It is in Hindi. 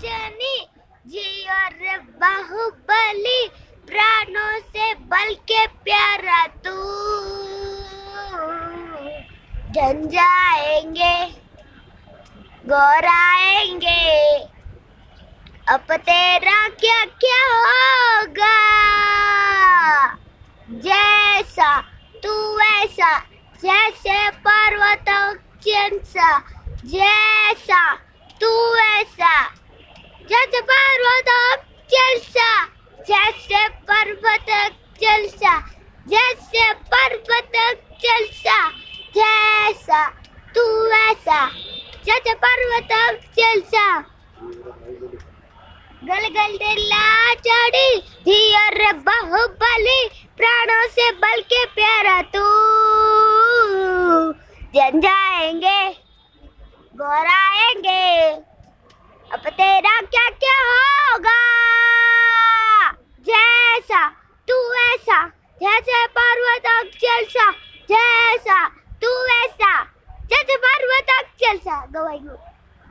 जनी जियो रे बाहुबली, प्राणों से बल के प्यारा तू। जन जाएंगे गौराएंगे, अब तेरा क्या क्या होगा। जैसा तू वैसा, जैसे पर्वत सा, जैसा तू वैसा, जैसे पर्वत सा, जैसे पर्वत सा, जैसे पर्वत सा, जैसा तू वैसा, जैसे पर्वत सा। गल गल दिला चढ़ी जियो रे बाहुबली, प्राणों से बल के प्यारा तू। जन जाएंगे गौराएंगे, अब तेरा क्या क्या होगा। जैसा तू वैसा, जैसे पर्वत सा, जैसा तू वैसा, जैसे पर्वत सा। गवाई गो।